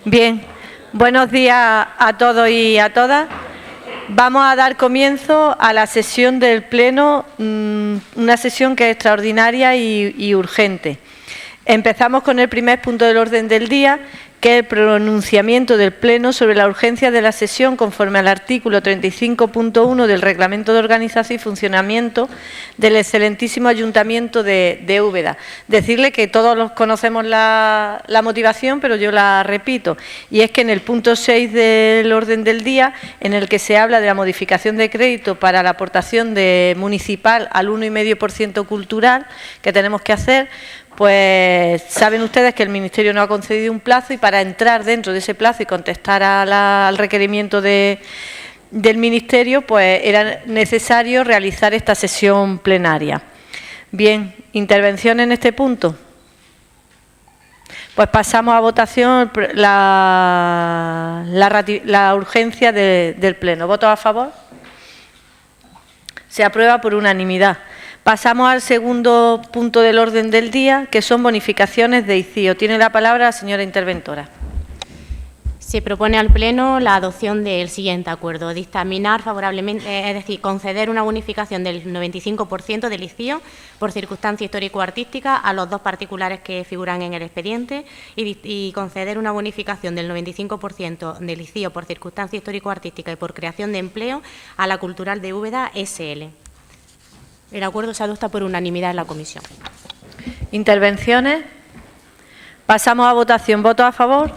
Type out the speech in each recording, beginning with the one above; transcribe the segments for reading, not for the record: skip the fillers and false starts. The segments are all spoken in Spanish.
Bien, buenos días a todos y a todas. Vamos a dar comienzo a la sesión del Pleno, una sesión que es extraordinaria y urgente. Empezamos con el primer punto del orden del día, que es el pronunciamiento del Pleno sobre la urgencia de la sesión conforme al artículo 35.1 del Reglamento de Organización y Funcionamiento del excelentísimo Ayuntamiento de Úbeda. Decirle que todos los conocemos la motivación, pero yo la repito, y es que en el punto 6 del orden del día, en el que se habla de la modificación de crédito para la aportación municipal al 1,5% cultural que tenemos que hacer, pues saben ustedes que el Ministerio nos ha concedido un plazo y para entrar dentro de ese plazo y contestar al requerimiento del Ministerio, pues era necesario realizar esta sesión plenaria. Bien, ¿intervención en este punto? Pues pasamos a votación la urgencia del Pleno. ¿Votos a favor? Se aprueba por unanimidad. Pasamos al segundo punto del orden del día, que son bonificaciones de ICIO. Tiene la palabra la señora interventora. Se propone al Pleno la adopción del siguiente acuerdo: dictaminar favorablemente, es decir, conceder una bonificación del 95% del ICIO por circunstancia histórico-artística a los dos particulares que figuran en el expediente y conceder una bonificación del 95% del ICIO por circunstancia histórico-artística y por creación de empleo a la Cultural de Úbeda S.L. El acuerdo se adopta por unanimidad en la comisión. ¿Intervenciones? Pasamos a votación. ¿Votos a favor?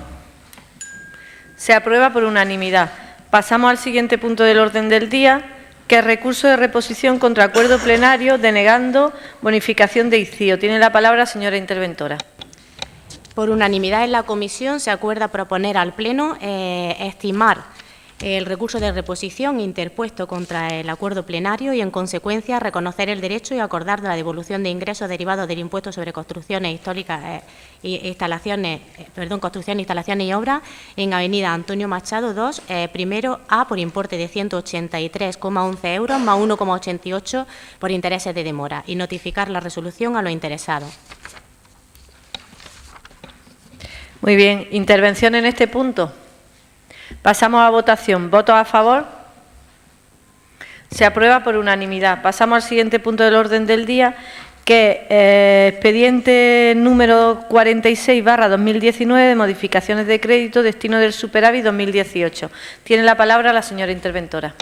Se aprueba por unanimidad. Pasamos al siguiente punto del orden del día, que es recurso de reposición contra acuerdo plenario denegando bonificación de ICIO. Tiene la palabra la señora interventora. Por unanimidad en la comisión se acuerda proponer al Pleno estimar el recurso de reposición interpuesto contra el acuerdo plenario y, en consecuencia, reconocer el derecho y acordar la devolución de ingresos derivados del impuesto sobre construcciones históricas construcciones, instalaciones y obras en Avenida Antonio Machado 2, primero A, por importe de 183,11 euros más 1,88 por intereses de demora, y notificar la resolución a los interesados. Muy bien. ¿Intervención en este punto? Pasamos a votación. ¿Votos a favor? Se aprueba por unanimidad. Pasamos al siguiente punto del orden del día, que es expediente número 46/2019 de modificaciones de crédito, destino del superávit 2018. Tiene la palabra la señora interventora.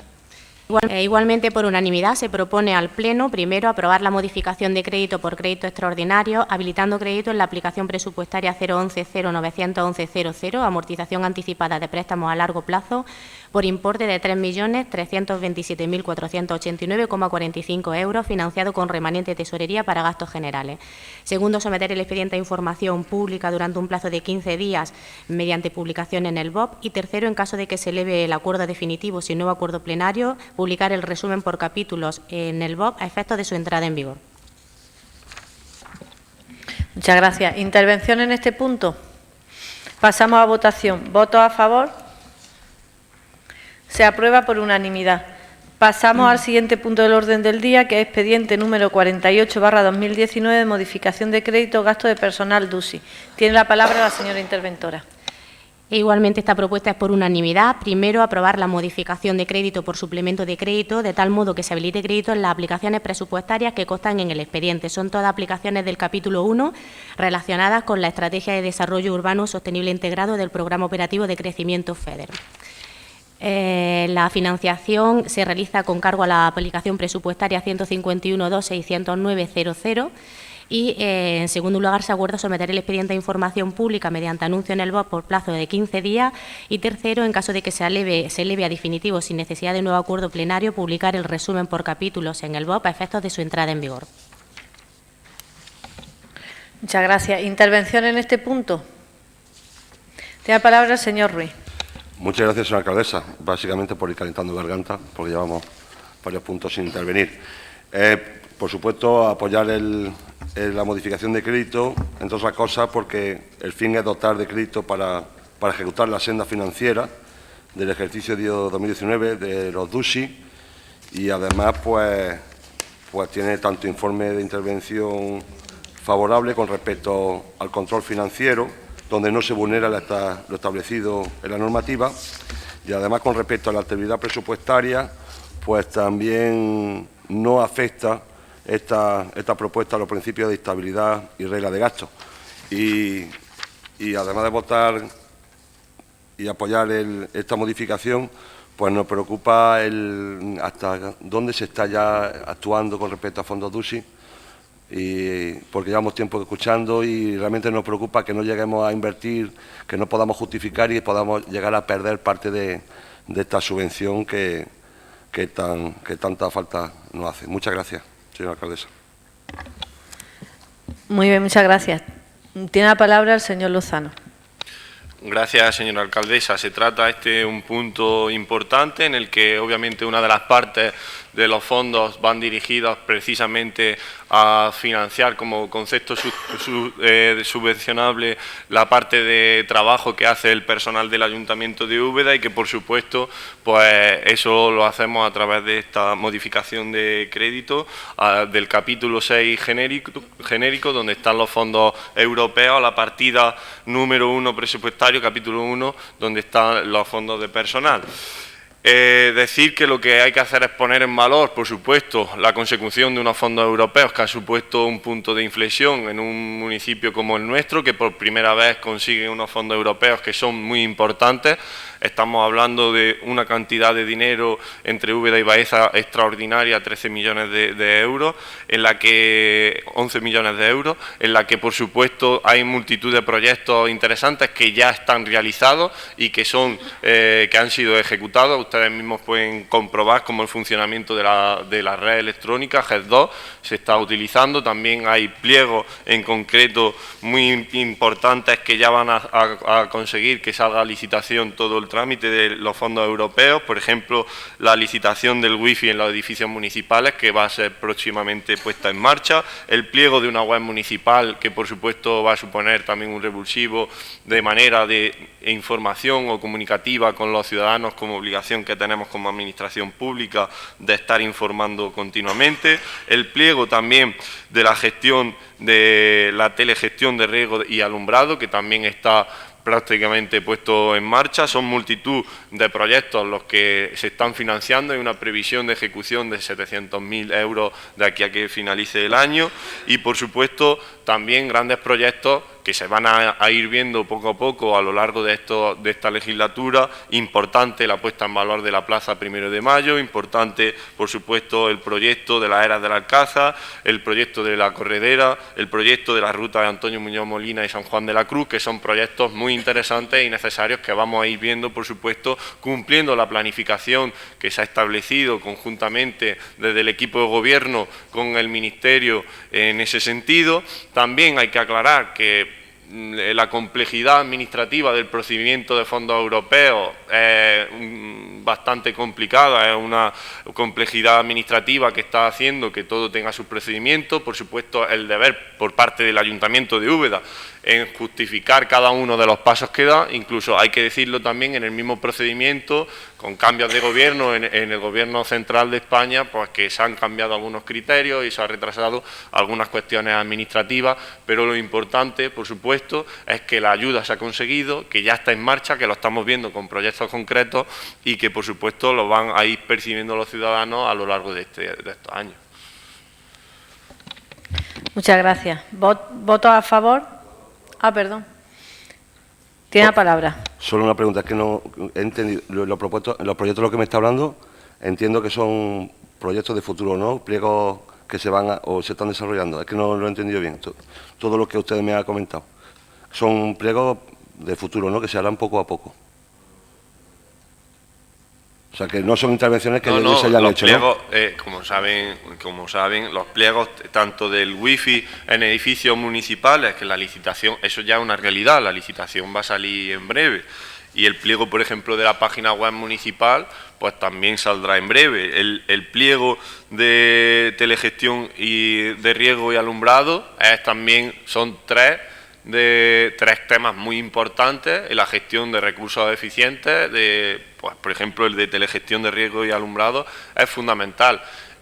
Igualmente, por unanimidad, se propone al Pleno, primero, aprobar la modificación de crédito por crédito extraordinario, habilitando crédito en la aplicación presupuestaria 011-0911-00, amortización anticipada de préstamos a largo plazo, por importe de 3.327.489,45 euros, financiado con remanente de tesorería para gastos generales. Segundo, someter el expediente a información pública durante un plazo de 15 días mediante publicación en el BOP. Y tercero, en caso de que se eleve el acuerdo definitivo sin nuevo acuerdo plenario, publicar el resumen por capítulos en el BOP a efectos de su entrada en vigor. Muchas gracias. ¿Intervención en este punto? Pasamos a votación. ¿Votos a favor? Se aprueba por unanimidad. Pasamos al siguiente punto del orden del día, que es expediente número 48/2019 de modificación de crédito gasto de personal DUSI. Tiene la palabra la señora interventora. Igualmente, esta propuesta es por unanimidad. Primero, aprobar la modificación de crédito por suplemento de crédito, de tal modo que se habilite crédito en las aplicaciones presupuestarias que constan en el expediente. Son todas aplicaciones del capítulo 1 relacionadas con la Estrategia de Desarrollo Urbano Sostenible Integrado del Programa Operativo de Crecimiento FEDER. La financiación se realiza con cargo a la aplicación presupuestaria 151.2.609.00 y, en segundo lugar, se acuerda someter el expediente a información pública mediante anuncio en el BOP por plazo de 15 días y, tercero, en caso de que se eleve a definitivo sin necesidad de nuevo acuerdo plenario, publicar el resumen por capítulos en el BOP a efectos de su entrada en vigor. Muchas gracias. ¿Intervención en este punto? Tiene la palabra el señor Ruiz. Muchas gracias, señora alcaldesa. Básicamente por ir calentando garganta, porque llevamos varios puntos sin intervenir. Por supuesto, apoyar la modificación de crédito, entre otras cosas, porque el fin es dotar de crédito para ejecutar la senda financiera del ejercicio 2019 de los DUSI y, además, pues tiene tanto informe de intervención favorable con respecto al control financiero donde no se vulnera lo establecido en la normativa. Y además, con respecto a la alteridad presupuestaria, pues también no afecta esta propuesta a los principios de estabilidad y regla de gasto. Y además de votar y apoyar esta modificación, pues nos preocupa hasta dónde se está ya actuando con respecto a fondos DUSI, porque llevamos tiempo escuchando y realmente nos preocupa que no lleguemos a invertir, que no podamos justificar y podamos llegar a perder parte de esta subvención que tanta falta nos hace. Muchas gracias, señora alcaldesa. Muy bien, muchas gracias. Tiene la palabra el señor Lozano. Gracias, señora alcaldesa. Se trata un punto importante en el que obviamente una de las partes de los fondos van dirigidos precisamente a financiar como concepto subvencionable la parte de trabajo que hace el personal del Ayuntamiento de Úbeda y que, por supuesto, pues eso lo hacemos a través de esta modificación de crédito del capítulo 6 genérico, donde están los fondos europeos, la partida número 1 presupuestario, capítulo 1, donde están los fondos de personal. Decir que lo que hay que hacer es poner en valor, por supuesto, la consecución de unos fondos europeos que ha supuesto un punto de inflexión en un municipio como el nuestro, que por primera vez consigue unos fondos europeos que son muy importantes. Estamos hablando de una cantidad de dinero entre Úbeda y Baeza extraordinaria, 13 millones de euros, en la que 11 millones de euros, en la que por supuesto hay multitud de proyectos interesantes que ya están realizados y que han sido ejecutados. Ustedes mismos pueden comprobar cómo el funcionamiento de la red electrónica GES2 se está utilizando. También hay pliegos en concreto muy importantes que ya van a conseguir que salga a licitación todo el trámite de los fondos europeos, por ejemplo, la licitación del wifi en los edificios municipales, que va a ser próximamente puesta en marcha, el pliego de una web municipal, que por supuesto va a suponer también un revulsivo de manera de información o comunicativa con los ciudadanos, como obligación que tenemos como administración pública de estar informando continuamente, el pliego también de la gestión de la telegestión de riego y alumbrado, que también está prácticamente puesto en marcha. Son multitud de proyectos los que se están financiando. Hay una previsión de ejecución de 700.000 euros de aquí a que finalice el año y, por supuesto, también grandes proyectos que se van a ir viendo poco a poco a lo largo de esta legislatura. Importante la puesta en valor de la Plaza 1 de Mayo, importante, por supuesto, el proyecto de las eras del Alcázar, el proyecto de la Corredera, el proyecto de la ruta de Antonio Muñoz Molina y San Juan de la Cruz, que son proyectos muy interesantes y necesarios que vamos a ir viendo, por supuesto, cumpliendo la planificación que se ha establecido conjuntamente desde el equipo de gobierno con el Ministerio en ese sentido. También hay que aclarar que la complejidad administrativa del procedimiento de fondos europeos es bastante complicada, es una complejidad administrativa que está haciendo que todo tenga sus procedimientos. Por supuesto, el deber por parte del Ayuntamiento de Úbeda en justificar cada uno de los pasos que da, incluso hay que decirlo también en el mismo procedimiento, con cambios de gobierno en el gobierno central de España, pues que se han cambiado algunos criterios y se ha retrasado algunas cuestiones administrativas, pero lo importante, por supuesto, es que la ayuda se ha conseguido, que ya está en marcha, que lo estamos viendo con proyectos concretos y que, por supuesto, lo van a ir percibiendo los ciudadanos a lo largo de estos años. Muchas gracias. ¿Voto a favor? Perdón. Tiene la palabra. Solo una pregunta, es que no he entendido. Los proyectos de los que me está hablando, entiendo que son proyectos de futuro, ¿no? Pliegos que se van o se están desarrollando. Es que no lo he entendido bien. Todo lo que usted me ha comentado. Son pliegos de futuro, ¿no? Que se harán poco a poco. O sea, que no son intervenciones que no se hayan hecho, pliegos, ¿no? Como saben, los pliegos tanto del wifi en edificios municipales, que la licitación, eso ya es una realidad, la licitación va a salir en breve. Y el pliego, por ejemplo, de la página web municipal, pues también saldrá en breve. El pliego de telegestión y de riego y alumbrado son tres temas muy importantes en la gestión de recursos eficientes. Pues, por ejemplo, el de telegestión de riego y alumbrado es fundamental.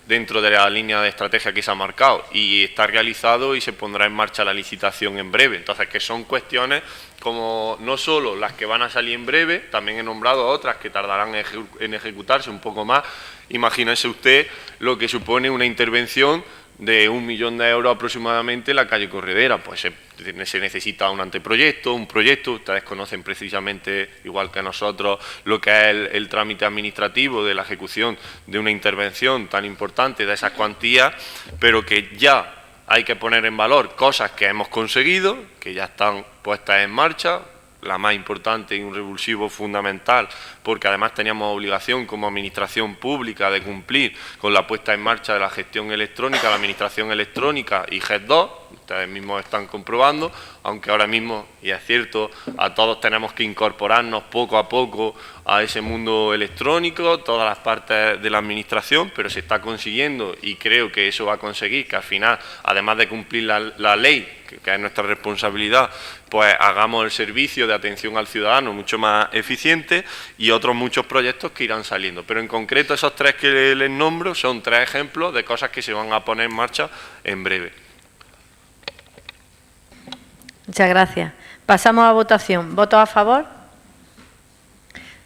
dentro de la línea de estrategia que se ha marcado y está realizado y se pondrá en marcha la licitación en breve. Entonces, que son cuestiones como no solo las que van a salir en breve, también he nombrado otras que tardarán en ejecutarse un poco más. Imagínese usted lo que supone una intervención de 1 millón de euros aproximadamente en la calle Corredera. Pues se necesita un anteproyecto, un proyecto. Ustedes conocen precisamente, igual que nosotros, lo que es el trámite administrativo de la ejecución de una intervención tan importante de esas cuantías, pero que ya hay que poner en valor cosas que hemos conseguido, que ya están puestas en marcha. La más importante y un revulsivo fundamental, porque además teníamos obligación como administración pública de cumplir con la puesta en marcha de la gestión electrónica, la administración electrónica y GES 2, ustedes mismos están comprobando, aunque ahora mismo, y es cierto, a todos tenemos que incorporarnos poco a poco a ese mundo electrónico, todas las partes de la administración, pero se está consiguiendo y creo que eso va a conseguir que al final, además de cumplir la ley, que es nuestra responsabilidad, pues hagamos el servicio de atención al ciudadano mucho más eficiente y otros muchos proyectos que irán saliendo. Pero en concreto esos 3 que les nombro son 3 ejemplos de cosas que se van a poner en marcha en breve. Muchas gracias. Pasamos a votación. ¿Votos a favor?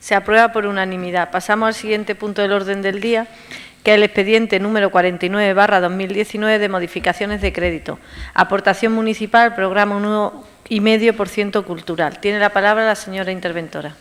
Se aprueba por unanimidad. Pasamos al siguiente punto del orden del día, que es el expediente número 49/2019 de modificaciones de crédito. Aportación municipal, programa 1,5% cultural. Tiene la palabra la señora interventora.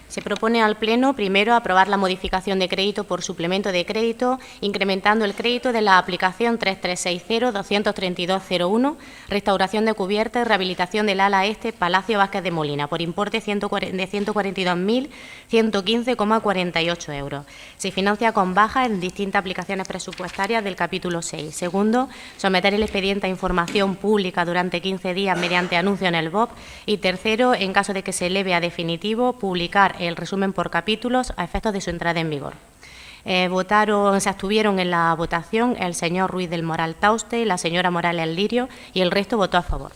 Se propone al Pleno, primero, aprobar la modificación de crédito por suplemento de crédito, incrementando el crédito de la aplicación 3360-23201, restauración de cubierta y rehabilitación del ala este Palacio Vázquez de Molina, por importe de 142.115,48 euros. Se financia con bajas en distintas aplicaciones presupuestarias del capítulo 6. Segundo, someter el expediente a información pública durante 15 días mediante anuncio en el BOP. Y tercero, en caso de que se eleve a definitivo, publicar el resumen por capítulos a efectos de su entrada en vigor. Se abstuvieron en la votación el señor Ruiz del Moral Tauste, la señora Morales Lirio y el resto votó a favor.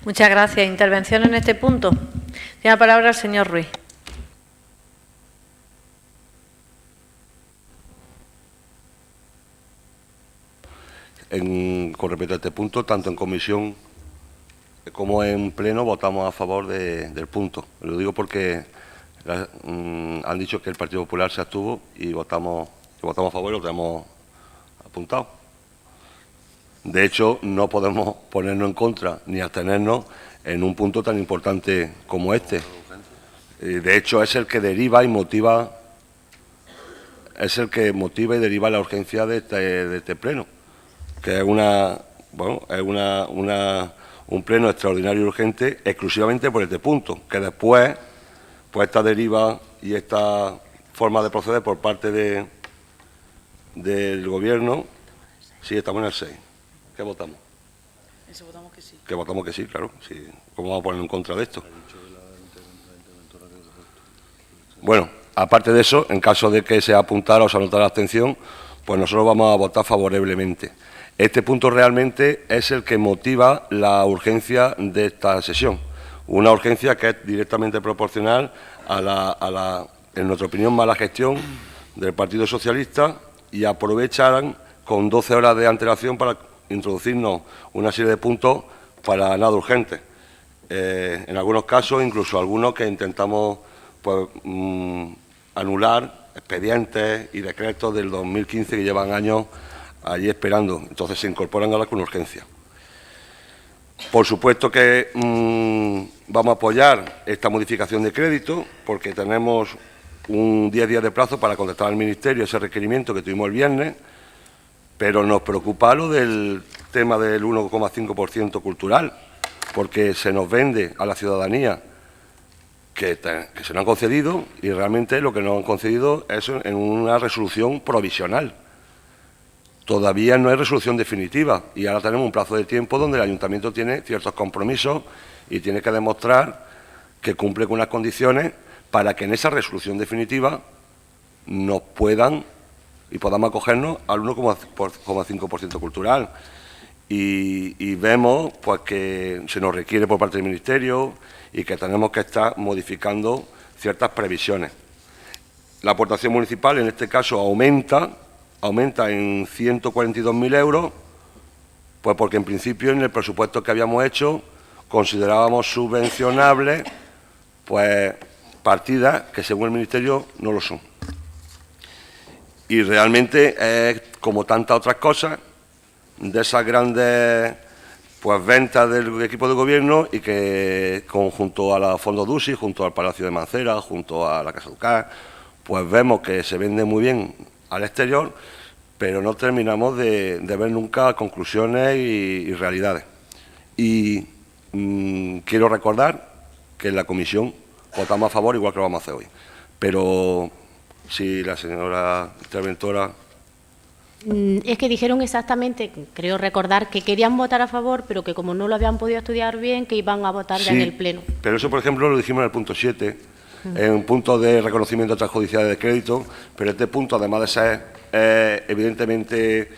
Muchas gracias. ¿Intervención en este punto? Tiene la palabra el señor Ruiz. Con respecto a este punto, tanto en comisión como en pleno votamos a favor del punto. Lo digo porque han dicho que el Partido Popular se abstuvo y votamos a favor y lo tenemos apuntado. De hecho, no podemos ponernos en contra ni abstenernos en un punto tan importante como este. De hecho, es el que deriva y motiva, y deriva la urgencia de este pleno, que es un pleno extraordinario y urgente exclusivamente por este punto, que después, pues esta deriva y esta forma de proceder por parte del Gobierno, sí, estamos en el 6. ¿Qué votamos? Ese votamos que sí. Que votamos que sí, claro. Sí. ¿Cómo vamos a poner en contra de esto? Bueno, aparte de eso, en caso de que se apuntara o se anotara la abstención, pues nosotros vamos a votar favorablemente. Este punto realmente es el que motiva la urgencia de esta sesión. Una urgencia que es directamente proporcional a en nuestra opinión, mala gestión del Partido Socialista, y aprovecharán con 12 horas de antelación para introducirnos una serie de puntos para nada urgentes. En algunos casos, incluso algunos que intentamos pues, anular expedientes y decretos del 2015 que llevan años allí esperando, entonces se incorporan ahora con urgencia. Por supuesto que vamos a apoyar esta modificación de crédito porque tenemos un 10 días de plazo para contestar al Ministerio ese requerimiento que tuvimos el viernes, pero nos preocupa lo del tema del 1,5% cultural, porque se nos vende a la ciudadanía que se nos han concedido y realmente lo que nos han concedido es en una resolución provisional. Todavía no hay resolución definitiva y ahora tenemos un plazo de tiempo donde el Ayuntamiento tiene ciertos compromisos y tiene que demostrar que cumple con unas condiciones para que en esa resolución definitiva nos puedan y podamos acogernos al 1,5% cultural. Y vemos pues, que se nos requiere por parte del Ministerio y que tenemos que estar modificando ciertas previsiones. La aportación municipal, en este caso, aumenta aumenta en 142.000 euros, pues porque en principio en el presupuesto que habíamos hecho considerábamos subvencionables pues partidas que según el Ministerio no lo son. Y realmente es como tantas otras cosas de esas grandes pues ventas del equipo de gobierno y que junto a la Fondo Dusi, junto al Palacio de Mancera, junto a la Casa Ducal, pues vemos que se vende muy bien al exterior, pero no terminamos de ver nunca conclusiones y realidades. Y quiero recordar que en la comisión votamos a favor, igual que lo vamos a hacer hoy. Pero si la señora interventora... Es que dijeron exactamente, creo recordar, que querían votar a favor, pero que como no lo habían podido estudiar bien, que iban a votar ya en el Pleno. Pero eso, por ejemplo, lo dijimos en el punto 7, en un punto de reconocimiento extrajudicial de crédito, pero este punto, además de ser evidentemente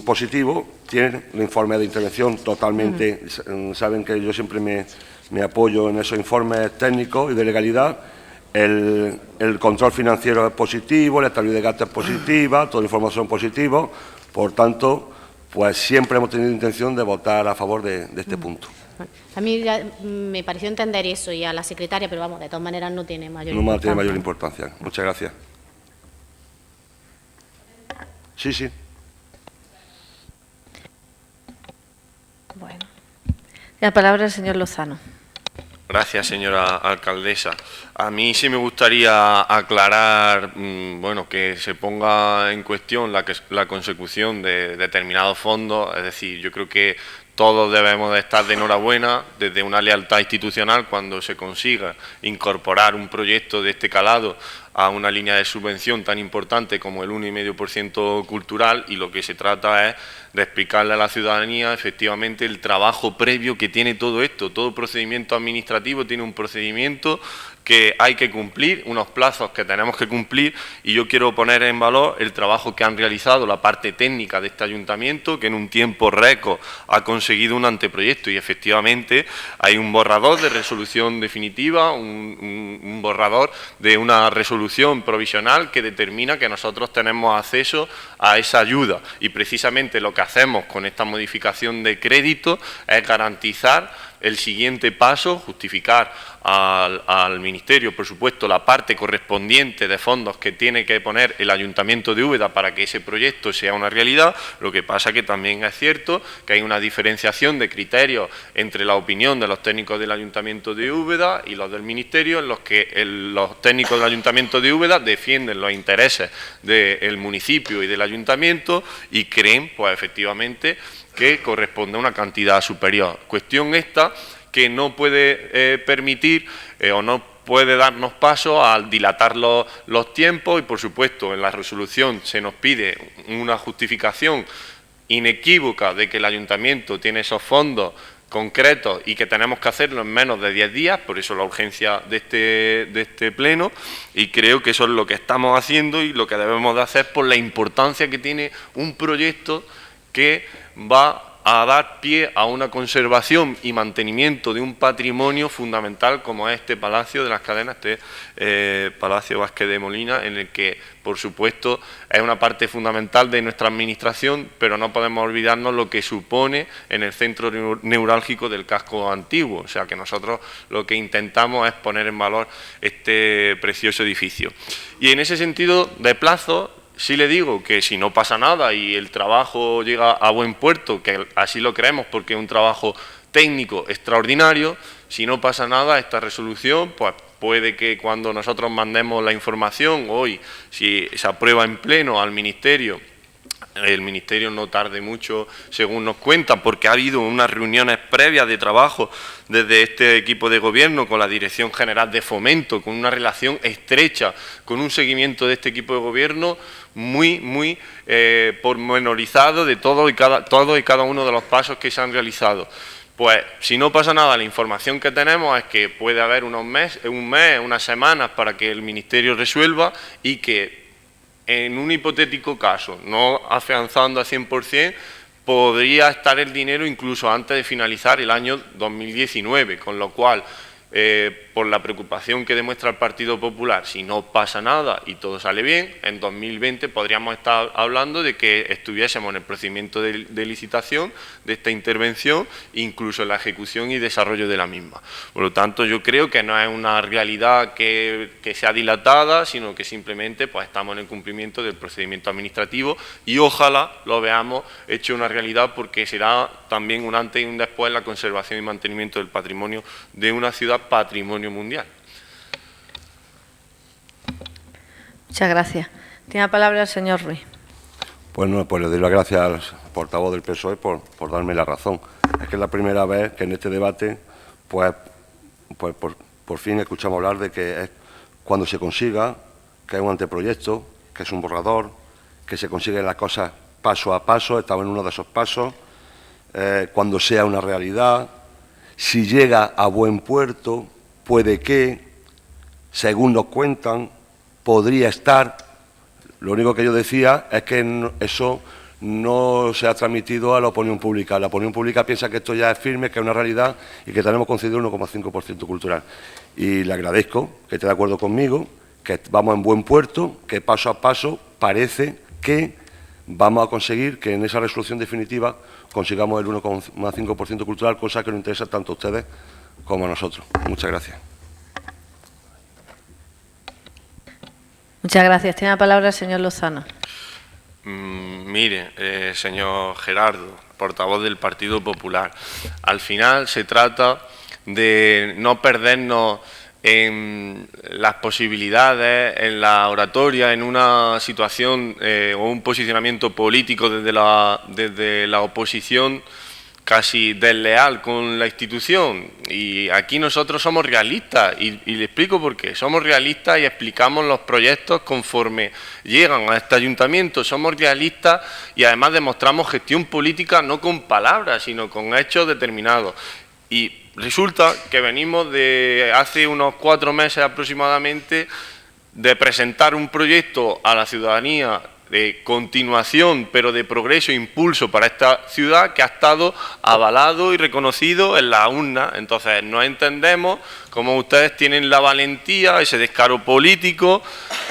positivo, tiene un informe de intervención totalmente... Saben que yo siempre me apoyo en esos informes técnicos y de legalidad. El control financiero es positivo, la estabilidad de gasto es positiva, toda la información es positiva. Por tanto, pues siempre hemos tenido intención de votar a favor de este punto. A mí me pareció entender eso y a la secretaria, pero vamos, de todas maneras no tiene mayor importancia. importancia. No tiene mayor importancia. Muchas gracias. Sí, sí. Bueno. La palabra al señor Lozano. Gracias, señora alcaldesa. A mí sí me gustaría aclarar, bueno, que se ponga en cuestión la consecución de determinados fondos. Es decir, yo creo que todos debemos de estar de enhorabuena desde una lealtad institucional cuando se consiga incorporar un proyecto de este calado a una línea de subvención tan importante como el 1,5% cultural, y lo que se trata es de explicarle a la ciudadanía efectivamente el trabajo previo que tiene todo esto. Todo procedimiento administrativo tiene un procedimiento que hay que cumplir, unos plazos que tenemos que cumplir, y yo quiero poner en valor el trabajo que han realizado la parte técnica de este ayuntamiento, que en un tiempo récord ha conseguido un anteproyecto, y efectivamente hay un borrador de resolución definitiva, un borrador de una resolución provisional que determina que nosotros tenemos acceso a esa ayuda, y precisamente lo que hacemos con esta modificación de crédito es garantizar el siguiente paso, justificar al Ministerio, por supuesto, la parte correspondiente de fondos que tiene que poner el Ayuntamiento de Úbeda para que ese proyecto sea una realidad. Lo que pasa que también es cierto que hay una diferenciación de criterios entre la opinión de los técnicos del Ayuntamiento de Úbeda y los del Ministerio, en los que los técnicos del Ayuntamiento de Úbeda defienden los intereses del municipio y del Ayuntamiento y creen, pues efectivamente, que corresponde a una cantidad superior. Cuestión esta que no puede permitir o no puede darnos paso a dilatar los tiempos, y por supuesto en la resolución se nos pide una justificación inequívoca de que el ayuntamiento tiene esos fondos concretos y que tenemos que hacerlo en menos de 10 días, por eso la urgencia de este pleno, y creo que eso es lo que estamos haciendo y lo que debemos de hacer por la importancia que tiene un proyecto que va a dar pie a una conservación y mantenimiento de un patrimonio fundamental como es este Palacio de las Cadenas, Palacio Vázquez de Molina, en el que, por supuesto, es una parte fundamental de nuestra administración, pero no podemos olvidarnos lo que supone en el centro neurálgico del casco antiguo. O sea, que nosotros lo que intentamos es poner en valor este precioso edificio. Y en ese sentido de plazo, sí le digo que si no pasa nada y el trabajo llega a buen puerto, que así lo creemos porque es un trabajo técnico extraordinario, si no pasa nada, esta resolución, pues puede que cuando nosotros mandemos la información hoy, si se aprueba en pleno al Ministerio, el Ministerio no tarde mucho, según nos cuentan, porque ha habido unas reuniones previas de trabajo desde este equipo de gobierno con la Dirección General de Fomento, con una relación estrecha, con un seguimiento de este equipo de gobierno muy pormenorizado de todo y cada uno de los pasos que se han realizado. Pues si no pasa nada, la información que tenemos es que puede haber un mes, unas semanas para que el Ministerio resuelva, y que en un hipotético caso, no afianzando al 100%, podría estar el dinero incluso antes de finalizar el año 2019, con lo cual por la preocupación que demuestra el Partido Popular, si no pasa nada y todo sale bien, en 2020 podríamos estar hablando de que estuviésemos en el procedimiento de licitación de esta intervención, incluso en la ejecución y desarrollo de la misma. Por lo tanto, yo creo que no es una realidad que sea dilatada, sino que simplemente pues, estamos en el cumplimiento del procedimiento administrativo y ojalá lo veamos hecho una realidad, porque será también un antes y un después en la conservación y mantenimiento del patrimonio de una ciudad patrimonio mundial. Muchas gracias. Tiene la palabra el señor Ruiz. Bueno, pues le doy las gracias al portavoz del PSOE por darme la razón. Es que es la primera vez que en este debate, pues por fin escuchamos hablar de que es cuando se consiga, que es un anteproyecto, que es un borrador, que se consiguen las cosas paso a paso, estamos en uno de esos pasos, cuando sea una realidad, si llega a buen puerto, puede que, según nos cuentan, podría estar. Lo único que yo decía es que eso no se ha transmitido a la opinión pública. La opinión pública piensa que esto ya es firme, que es una realidad y que tenemos concedido 1,5% cultural. Y le agradezco que esté de acuerdo conmigo, que vamos en buen puerto, que paso a paso parece que vamos a conseguir que en esa resolución definitiva consigamos el 1,5% cultural, cosa que nos interesa tanto a ustedes como a nosotros. Muchas gracias. Muchas gracias. Tiene la palabra el señor Lozano. Mire, señor Gerardo, portavoz del Partido Popular, al final se trata de no perdernos en las posibilidades, en la oratoria, en una situación o un posicionamiento político desde la oposición casi desleal con la institución. Y aquí nosotros somos realistas y le explico por qué. Somos realistas y explicamos los proyectos conforme llegan a este ayuntamiento. Somos realistas y además demostramos gestión política no con palabras, sino con hechos determinados. Y resulta que venimos de hace unos 4 meses aproximadamente de presentar un proyecto a la ciudadanía de continuación, pero de progreso e impulso para esta ciudad, que ha estado avalado y reconocido en la urna. Entonces, no entendemos cómo ustedes tienen la valentía, ese descaro político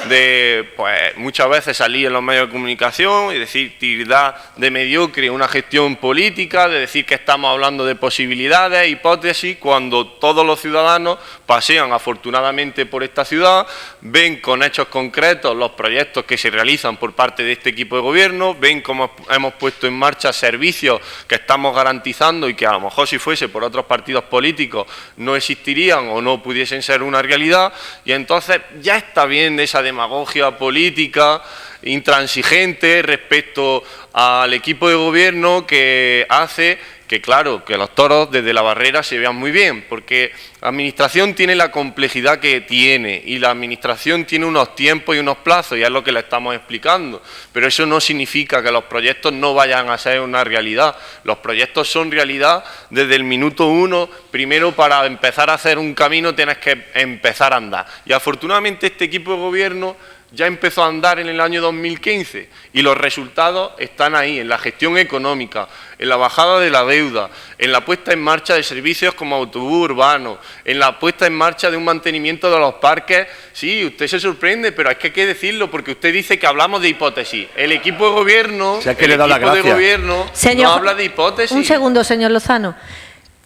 de, pues, muchas veces salir en los medios de comunicación y decir tirar de mediocre una gestión política, de decir que estamos hablando de posibilidades, hipótesis, cuando todos los ciudadanos pasean afortunadamente por esta ciudad, ven con hechos concretos los proyectos que se realizan por parte de este equipo de gobierno, ven cómo hemos puesto en marcha servicios que estamos garantizando y que a lo mejor si fuese por otros partidos políticos no existirían o no pudiesen ser una realidad. Y entonces ya está bien de esa demagogia política intransigente respecto al equipo de gobierno que hace que, claro, que los toros desde la barrera se vean muy bien, porque la administración tiene la complejidad que tiene y la administración tiene unos tiempos y unos plazos, y es lo que le estamos explicando, pero eso no significa que los proyectos no vayan a ser una realidad. Los proyectos son realidad desde el minuto 1, primero para empezar a hacer un camino tienes que empezar a andar, y afortunadamente este equipo de gobierno ya empezó a andar en el año 2015 y los resultados están ahí, en la gestión económica, en la bajada de la deuda, en la puesta en marcha de servicios como autobús urbano, en la puesta en marcha de un mantenimiento de los parques. Sí, usted se sorprende, pero es que hay que decirlo, porque usted dice que hablamos de hipótesis. El equipo de gobierno, no habla de hipótesis. Un segundo, señor Lozano.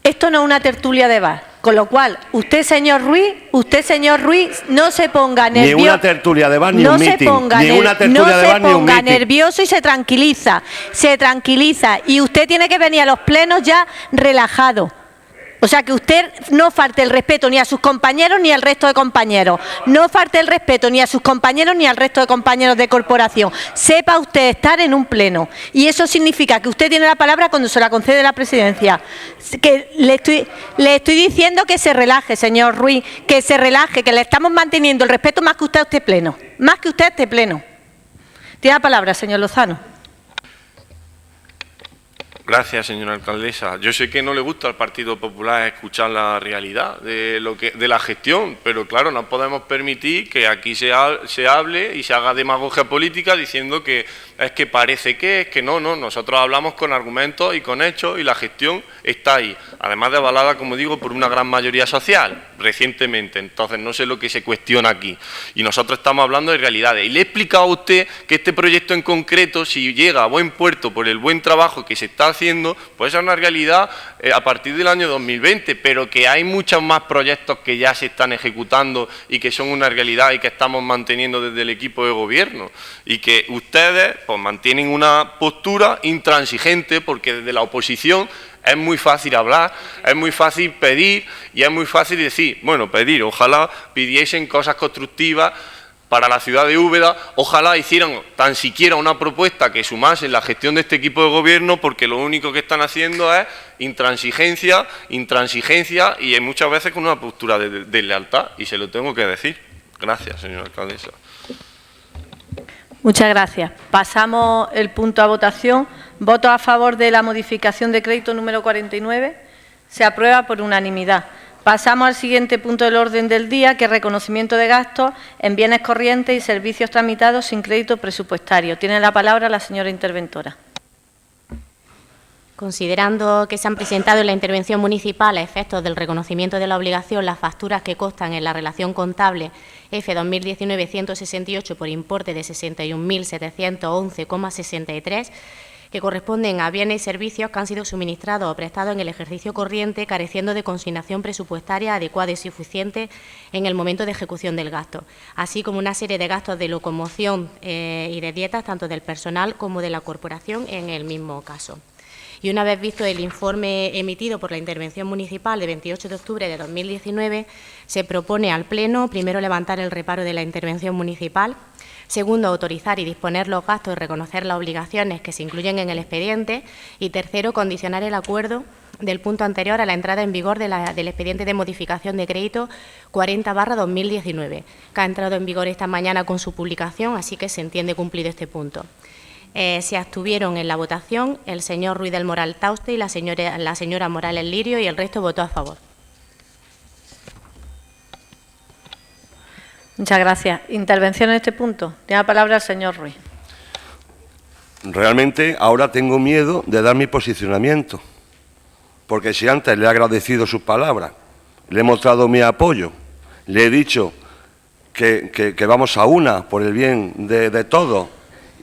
Esto no es una tertulia de bar, con lo cual usted, señor Ruiz, no se ponga nervioso. Ni una tertulia de bar ni un meeting. No se ponga nervioso y se tranquiliza. Y usted tiene que venir a los plenos ya relajado. O sea, que usted no falte el respeto ni a sus compañeros ni al resto de compañeros. No falte el respeto ni a sus compañeros ni al resto de compañeros de corporación. Sepa usted estar en un pleno. Y eso significa que usted tiene la palabra cuando se la concede la presidencia. Que le estoy diciendo que se relaje, señor Ruiz, que se relaje, que le estamos manteniendo el respeto más que usted a este pleno. Más que usted a este pleno. Tiene la palabra, señor Lozano. Gracias, señora alcaldesa. Yo sé que no le gusta al Partido Popular escuchar la realidad de la gestión, pero claro, no podemos permitir que aquí se hable y se haga demagogia política diciendo que es que parece que es que no. Nosotros hablamos con argumentos y con hechos y la gestión está ahí, además de avalada, como digo, por una gran mayoría social. recientemente, entonces no sé lo que se cuestiona aquí. Y nosotros estamos hablando de realidades. Y le he explicado a usted que este proyecto en concreto, si llega a buen puerto por el buen trabajo que se está haciendo, pues es una realidad a partir del año 2020, pero que hay muchos más proyectos que ya se están ejecutando y que son una realidad y que estamos manteniendo desde el equipo de gobierno. Y que ustedes pues mantienen una postura intransigente, porque desde la oposición es muy fácil hablar, es muy fácil pedir y es muy fácil decir, bueno, pedir, ojalá pidiesen cosas constructivas para la ciudad de Úbeda, ojalá hicieran tan siquiera una propuesta que sumase en la gestión de este equipo de gobierno, porque lo único que están haciendo es intransigencia y muchas veces con una postura de lealtad, y se lo tengo que decir. Gracias, señora alcaldesa. Muchas gracias. Pasamos el punto a votación. ¿Votos a favor de la modificación de crédito número 49? Se aprueba por unanimidad. Pasamos al siguiente punto del orden del día, que es reconocimiento de gastos en bienes corrientes y servicios tramitados sin crédito presupuestario. Tiene la palabra la señora interventora. Considerando que se han presentado en la intervención municipal a efectos del reconocimiento de la obligación las facturas que constan en la relación contable F 2019-168 por importe de 61.711,63, que corresponden a bienes y servicios que han sido suministrados o prestados en el ejercicio corriente, careciendo de consignación presupuestaria adecuada y suficiente en el momento de ejecución del gasto, así como una serie de gastos de locomoción y de dietas, tanto del personal como de la corporación en el mismo caso. Y una vez visto el informe emitido por la intervención municipal de 28 de octubre de 2019, se propone al Pleno, primero, levantar el reparo de la intervención municipal, segundo, autorizar y disponer los gastos y reconocer las obligaciones que se incluyen en el expediente, y tercero, condicionar el acuerdo del punto anterior a la entrada en vigor del expediente de modificación de crédito 40/2019, que ha entrado en vigor esta mañana con su publicación, así que se entiende cumplido este punto. Se abstuvieron en la votación el señor Ruiz del Moral Tauste y la señora Morales Lirio, y el resto votó a favor. Muchas gracias. ¿Intervención en este punto? Tiene la palabra el señor Ruiz. Realmente ahora tengo miedo de dar mi posicionamiento, porque si antes le he agradecido sus palabras, le he mostrado mi apoyo, le he dicho que vamos a una por el bien de todos,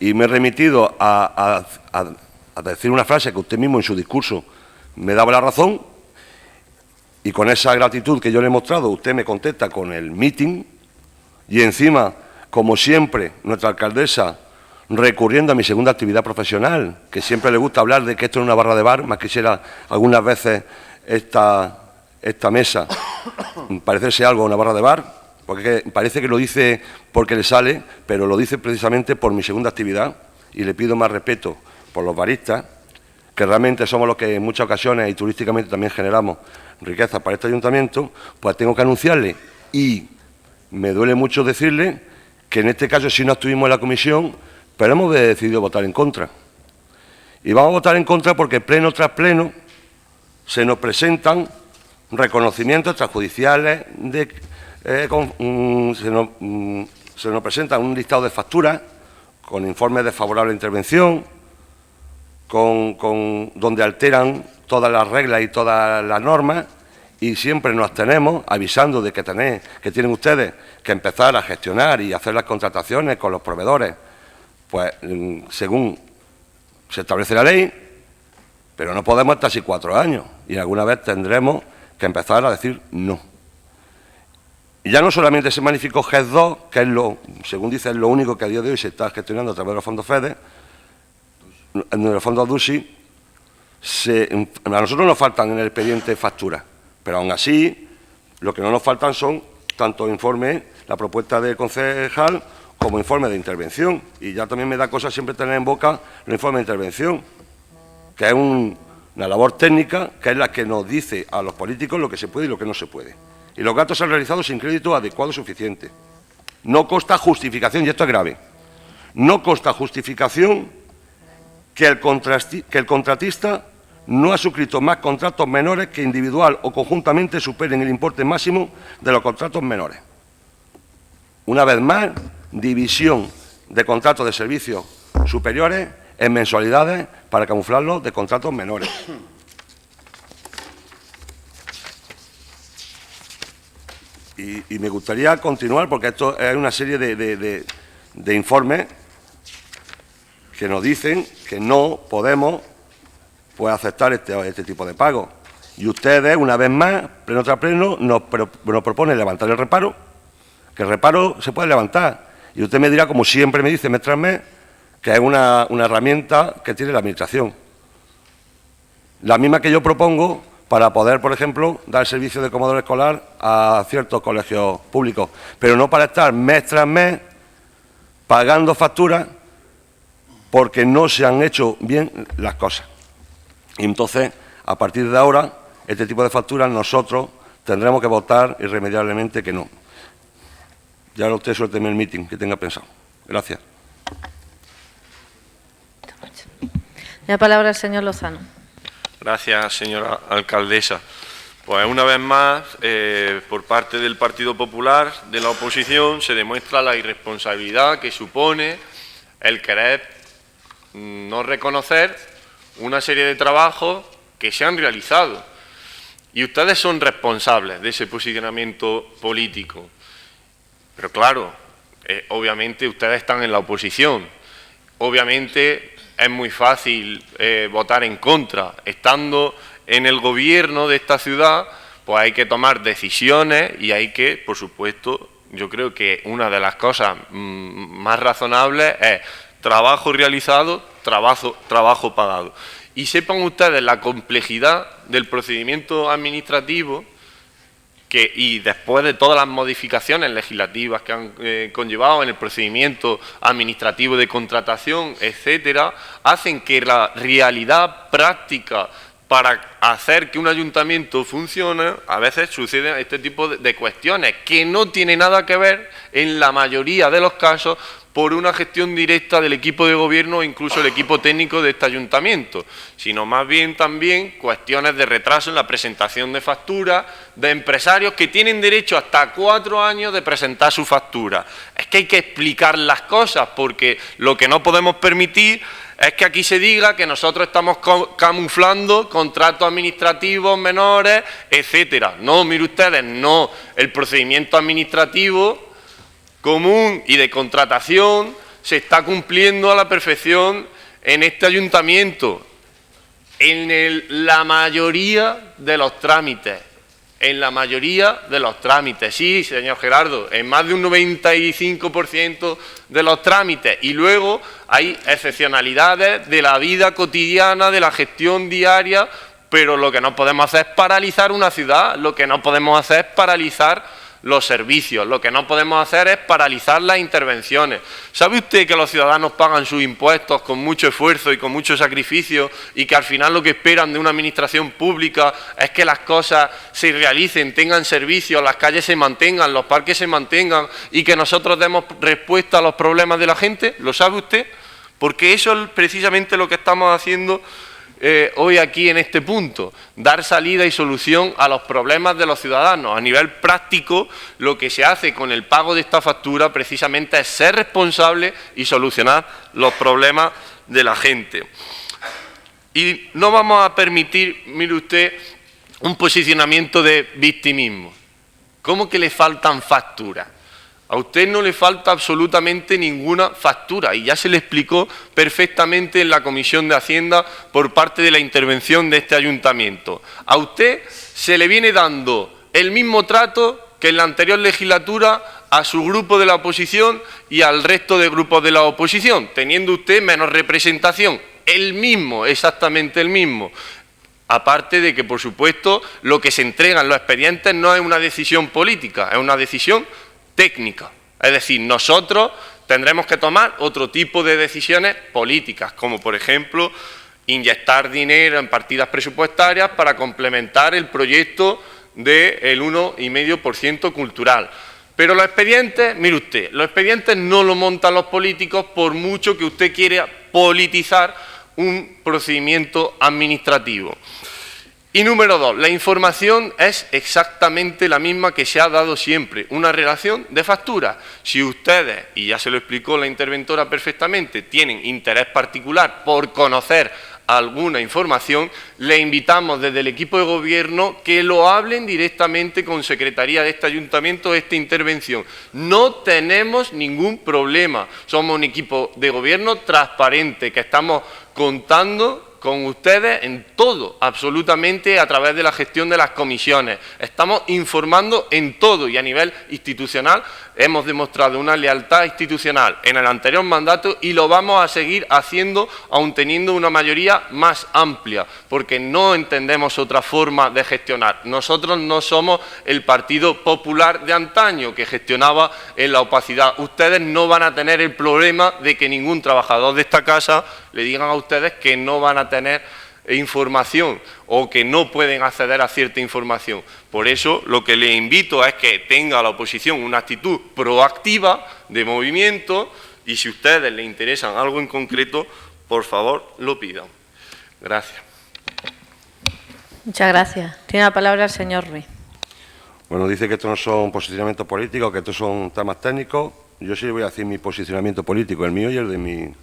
y me he remitido a decir una frase que usted mismo en su discurso me daba la razón, y con esa gratitud que yo le he mostrado, usted me contesta con el meeting, y encima, como siempre, nuestra alcaldesa, recurriendo a mi segunda actividad profesional, que siempre le gusta hablar de que esto es una barra de bar, más quisiera algunas veces esta mesa parecerse algo a una barra de bar, porque parece que lo dice porque le sale, pero lo dice precisamente por mi segunda actividad, y le pido más respeto por los baristas, que realmente somos los que en muchas ocasiones y turísticamente también generamos riqueza para este ayuntamiento. Pues tengo que anunciarle, y me duele mucho decirle, que en este caso sí no estuvimos en la comisión, pero hemos decidido votar en contra. Y vamos a votar en contra porque pleno tras pleno se nos presentan reconocimientos extrajudiciales, se nos presenta un listado de facturas con informes de favorable intervención, donde alteran todas las reglas y todas las normas, y siempre nos abstenemos avisando de que tienen ustedes que empezar a gestionar y hacer las contrataciones con los proveedores, pues según se establece la ley, pero no podemos estar así 4 años, y alguna vez tendremos que empezar a decir no. Y ya no solamente se magnificó GES 2, que es según dice, es lo único que a día de hoy se está gestionando a través de los fondos FEDER, en los fondos DUSI, a nosotros nos faltan en el expediente facturas, pero aún así, lo que no nos faltan son tanto informes, la propuesta del concejal, como informes de intervención. Y ya también me da cosa siempre tener en boca los informes de intervención, que es una labor técnica, que es la que nos dice a los políticos lo que se puede y lo que no se puede. Y los gastos se han realizado sin crédito adecuado suficiente. No consta justificación, y esto es grave, no consta justificación que el contratista no ha suscrito más contratos menores que individual o conjuntamente superen el importe máximo de los contratos menores. Una vez más, división de contratos de servicios superiores en mensualidades para camuflarlos de contratos menores. Y me gustaría continuar, porque esto es una serie de informes que nos dicen que no podemos pues, aceptar este tipo de pago. Y ustedes, una vez más, pleno tras pleno, nos proponen levantar el reparo, que el reparo se puede levantar. Y usted me dirá, como siempre me dice mes tras mes, que es una herramienta que tiene la Administración. La misma que yo propongo para poder, por ejemplo, dar servicio de comedor escolar a ciertos colegios públicos, pero no para estar mes tras mes pagando facturas porque no se han hecho bien las cosas. Y entonces, a partir de ahora, este tipo de facturas nosotros tendremos que votar irremediablemente que no. Ya ahora usted suélteme el meeting que tenga pensado. Gracias. La palabra al señor Lozano. Gracias, señora alcaldesa. Pues una vez más, por parte del Partido Popular, de la oposición, se demuestra la irresponsabilidad que supone el querer no reconocer una serie de trabajos que se han realizado. Y ustedes son responsables de ese posicionamiento político. Pero claro, obviamente ustedes están en la oposición. Obviamente es muy fácil votar en contra. Estando en el gobierno de esta ciudad, pues hay que tomar decisiones y hay que, por supuesto, yo creo que una de las cosas más razonables es trabajo realizado, trabajo pagado. Y sepan ustedes la complejidad del procedimiento administrativo y después de todas las modificaciones legislativas que han conllevado en el procedimiento administrativo de contratación, etcétera, hacen que la realidad práctica para hacer que un ayuntamiento funcione, a veces suceden este tipo de cuestiones que no tienen nada que ver, en la mayoría de los casos, por una gestión directa del equipo de gobierno o incluso el equipo técnico de este ayuntamiento, sino más bien también cuestiones de retraso en la presentación de facturas de empresarios que tienen derecho hasta 4 años de presentar su factura. Es que hay que explicar las cosas, porque lo que no podemos permitir es que aquí se diga que nosotros estamos camuflando contratos administrativos menores, etcétera. No, mire ustedes, no. El procedimiento administrativo común y de contratación se está cumpliendo a la perfección en este ayuntamiento, en la mayoría de los trámites. En la mayoría de los trámites, sí, señor Gerardo, en más de un 95% de los trámites. Y luego hay excepcionalidades de la vida cotidiana, de la gestión diaria, pero lo que no podemos hacer es paralizar una ciudad, lo que no podemos hacer es paralizar los servicios, lo que no podemos hacer es paralizar las intervenciones. ¿Sabe usted que los ciudadanos pagan sus impuestos con mucho esfuerzo y con mucho sacrificio y que al final lo que esperan de una administración pública es que las cosas se realicen, tengan servicios, las calles se mantengan, los parques se mantengan y que nosotros demos respuesta a los problemas de la gente? ¿Lo sabe usted? Porque eso es precisamente lo que estamos haciendo hoy aquí en este punto, dar salida y solución a los problemas de los ciudadanos. A nivel práctico, lo que se hace con el pago de esta factura precisamente es ser responsable y solucionar los problemas de la gente. Y no vamos a permitir, mire usted, un posicionamiento de victimismo. ¿Cómo que le faltan facturas? A usted no le falta absolutamente ninguna factura y ya se le explicó perfectamente en la Comisión de Hacienda por parte de la intervención de este ayuntamiento. A usted se le viene dando el mismo trato que en la anterior legislatura a su grupo de la oposición y al resto de grupos de la oposición, teniendo usted menos representación, el mismo, exactamente el mismo. Aparte de que, por supuesto, lo que se entrega en los expedientes no es una decisión política, es una decisión técnica. Es decir, nosotros tendremos que tomar otro tipo de decisiones políticas, como por ejemplo inyectar dinero en partidas presupuestarias para complementar el proyecto del 1,5% cultural. Pero los expedientes, mire usted, los expedientes no lo montan los políticos por mucho que usted quiera politizar un procedimiento administrativo. Y número 2, la información es exactamente la misma que se ha dado siempre, una relación de facturas. Si ustedes, y ya se lo explicó la interventora perfectamente, tienen interés particular por conocer alguna información, le invitamos desde el equipo de gobierno que lo hablen directamente con Secretaría de este Ayuntamiento de esta intervención. No tenemos ningún problema, somos un equipo de gobierno transparente, que estamos contando con ustedes en todo, absolutamente, a través de la gestión de las comisiones. Estamos informando en todo y a nivel institucional hemos demostrado una lealtad institucional en el anterior mandato y lo vamos a seguir haciendo aun teniendo una mayoría más amplia, porque no entendemos otra forma de gestionar. Nosotros no somos el Partido Popular de antaño que gestionaba en la opacidad. Ustedes no van a tener el problema de que ningún trabajador de esta casa le digan a ustedes que no van a tener información o que no pueden acceder a cierta información. Por eso lo que les invito es que tenga la oposición una actitud proactiva de movimiento y si a ustedes les interesan algo en concreto, por favor lo pidan. Gracias. Muchas gracias. Tiene la palabra el señor Ruiz. Bueno, dice que estos no son posicionamientos políticos, que estos son temas técnicos. Yo sí le voy a decir mi posicionamiento político, el mío y el de mi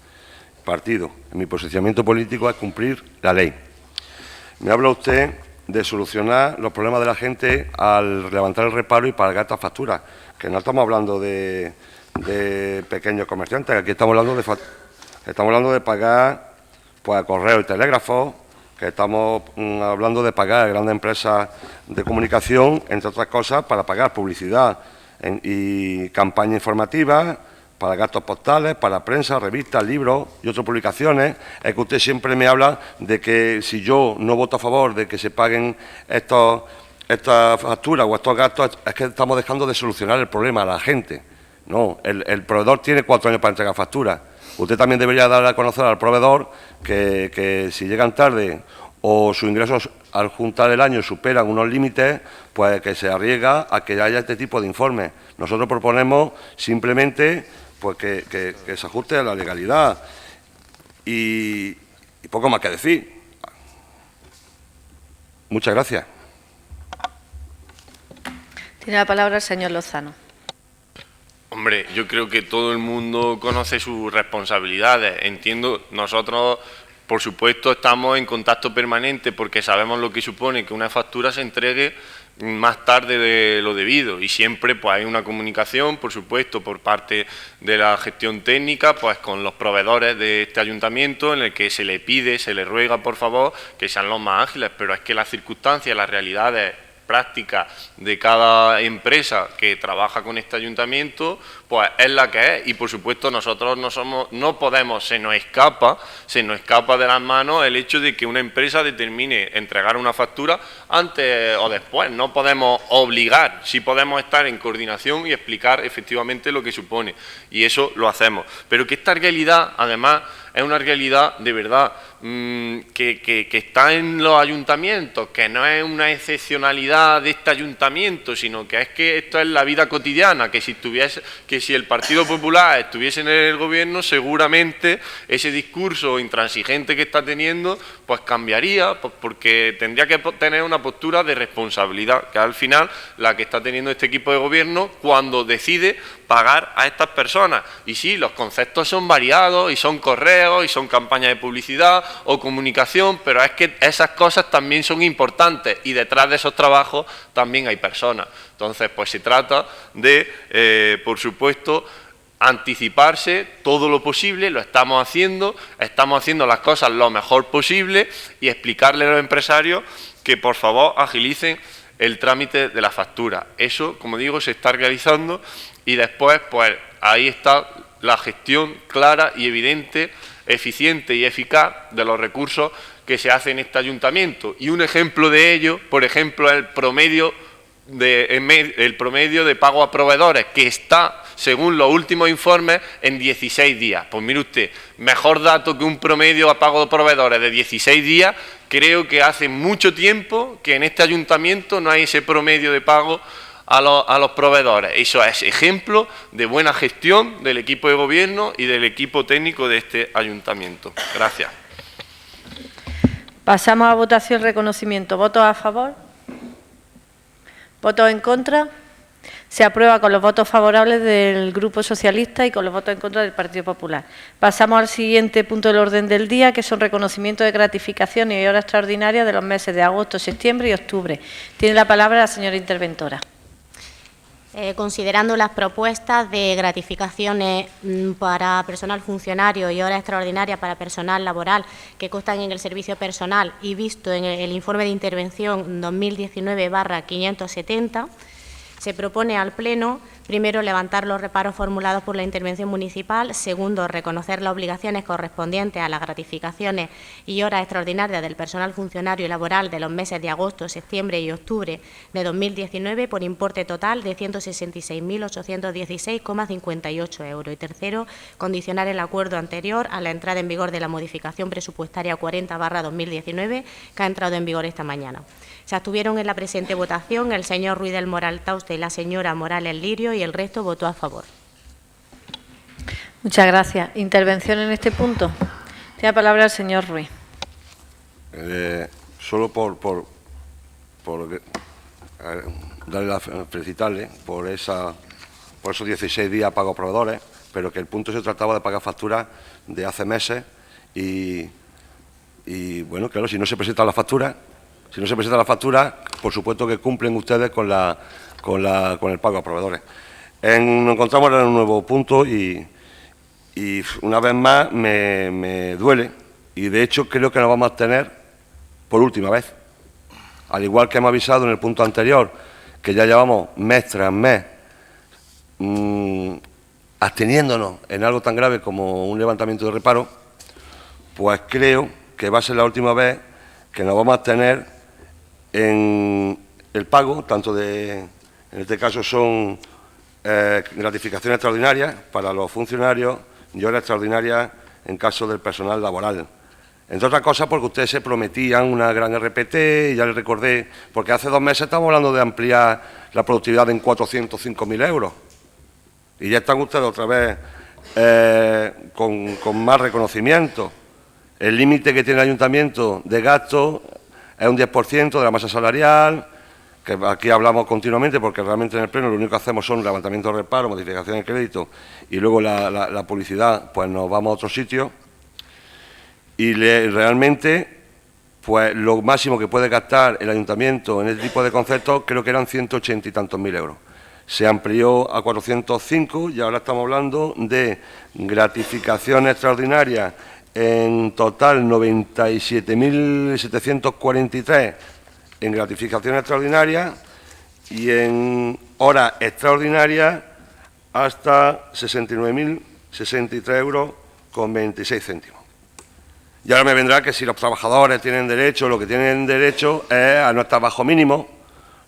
partido. Mi posicionamiento político es cumplir la ley. Me habla usted de solucionar los problemas de la gente al levantar el reparo y pagar estas facturas, que no estamos hablando de pequeños comerciantes, aquí estamos hablando de pagar pues, correo y telégrafo, que estamos hablando de pagar grandes empresas de comunicación, entre otras cosas, para pagar publicidad y campaña informativa, para gastos postales, para prensa, revistas, libros y otras publicaciones. Es que usted siempre me habla de que si yo no voto a favor de que se paguen estas facturas o estos gastos, es que estamos dejando de solucionar el problema a la gente. No, el proveedor tiene 4 años para entregar facturas. Usted también debería dar a conocer al proveedor que si llegan tarde o sus ingresos al juntar el año superan unos límites, pues que se arriesga a que haya este tipo de informes. Nosotros proponemos simplemente pues que se ajuste a la legalidad y poco más que decir. Muchas gracias. Tiene la palabra el señor Lozano. Hombre, yo creo que todo el mundo conoce sus responsabilidades. Entiendo, nosotros, por supuesto, estamos en contacto permanente porque sabemos lo que supone que una factura se entregue más tarde de lo debido y siempre pues hay una comunicación, por supuesto, por parte de la gestión técnica, pues con los proveedores de este ayuntamiento en el que se le pide, se le ruega, por favor, que sean los más ágiles, pero es que las circunstancias, las realidades práctica de cada empresa que trabaja con este ayuntamiento, pues es la que es y por supuesto nosotros no podemos, se nos escapa de las manos el hecho de que una empresa determine entregar una factura antes o después, no podemos obligar, sí podemos estar en coordinación y explicar efectivamente lo que supone y eso lo hacemos, pero que esta realidad además es una realidad de verdad que está en los ayuntamientos, que no es una excepcionalidad de este ayuntamiento, sino que es que esto es la vida cotidiana, que si el Partido Popular estuviese en el gobierno, seguramente ese discurso intransigente que está teniendo, pues cambiaría, pues porque tendría que tener una postura de responsabilidad, que es al final la que está teniendo este equipo de gobierno cuando decide pagar a estas personas. Y sí, los conceptos son variados y son correos y son campañas de publicidad o comunicación, pero es que esas cosas también son importantes y detrás de esos trabajos también hay personas. Entonces, pues se trata de, por supuesto, anticiparse todo lo posible, lo estamos haciendo las cosas lo mejor posible y explicarle a los empresarios que por favor agilicen el trámite de la factura. Eso, como digo, se está realizando y después, pues ahí está la gestión clara y evidente, eficiente y eficaz de los recursos que se hacen en este ayuntamiento. Y un ejemplo de ello, por ejemplo, es el promedio de pago a proveedores, que está, según los últimos informes, en 16 días. Pues mire usted, mejor dato que un promedio a pago de proveedores de 16 días, creo que hace mucho tiempo que en este ayuntamiento no hay ese promedio de pago a los proveedores. Eso es ejemplo de buena gestión del equipo de gobierno y del equipo técnico de este ayuntamiento. Gracias. Pasamos a votación, reconocimiento. ¿Votos a favor? ¿Votos en contra? Se aprueba con los votos favorables del Grupo Socialista y con los votos en contra del Partido Popular. Pasamos al siguiente punto del orden del día, que son reconocimientos de gratificaciones y horas extraordinarias de los meses de agosto, septiembre y octubre. Tiene la palabra la señora interventora. Considerando las propuestas de gratificaciones para personal funcionario y horas extraordinarias para personal laboral que constan en el servicio personal y visto en el informe de intervención 2019/570, se propone al Pleno, primero, levantar los reparos formulados por la intervención municipal, segundo, reconocer las obligaciones correspondientes a las gratificaciones y horas extraordinarias del personal funcionario y laboral de los meses de agosto, septiembre y octubre de 2019 por importe total de 166.816,58 euros. Y tercero, condicionar el acuerdo anterior a la entrada en vigor de la modificación presupuestaria 40/2019 que ha entrado en vigor esta mañana. Se abstuvieron en la presente votación el señor Ruiz del Moral Tauste y la señora Morales Lirio y el resto votó a favor. Muchas gracias. ¿Intervención en este punto? Tiene la palabra el señor Ruiz. Solo por felicitarle por esos 16 días pago a proveedores, pero que el punto se trataba de pagar facturas de hace meses y bueno, claro, si no se presentan las facturas, por supuesto que cumplen ustedes con el pago a proveedores. Nos encontramos en un nuevo punto y una vez más me duele, y de hecho creo que nos vamos a abstener por última vez. Al igual que hemos avisado en el punto anterior, que ya llevamos mes tras mes absteniéndonos en algo tan grave como un levantamiento de reparo, pues creo que va a ser la última vez que nos vamos a abstener en el pago, tanto en este caso son gratificaciones extraordinarias para los funcionarios y horas extraordinarias en caso del personal laboral. Entre otras cosas porque ustedes se prometían una gran RPT, y ya les recordé, porque hace 2 meses estamos hablando de ampliar la productividad en 405.000 euros. Y ya están ustedes otra vez con más reconocimiento. El límite que tiene el ayuntamiento de gasto es un 10% de la masa salarial, que aquí hablamos continuamente porque realmente en el Pleno lo único que hacemos son levantamiento de reparo, modificación de crédito y luego la publicidad, pues nos vamos a otro sitio. Y realmente, pues lo máximo que puede gastar el ayuntamiento en este tipo de conceptos creo que eran 180 y tantos mil euros. Se amplió a 405 y ahora estamos hablando de gratificaciones extraordinarias en total 97.743 en gratificaciones extraordinarias y en horas extraordinarias hasta 69.063 euros con 26 céntimos. Y ahora me vendrá que si los trabajadores tienen derecho, lo que tienen derecho es a no estar bajo mínimo,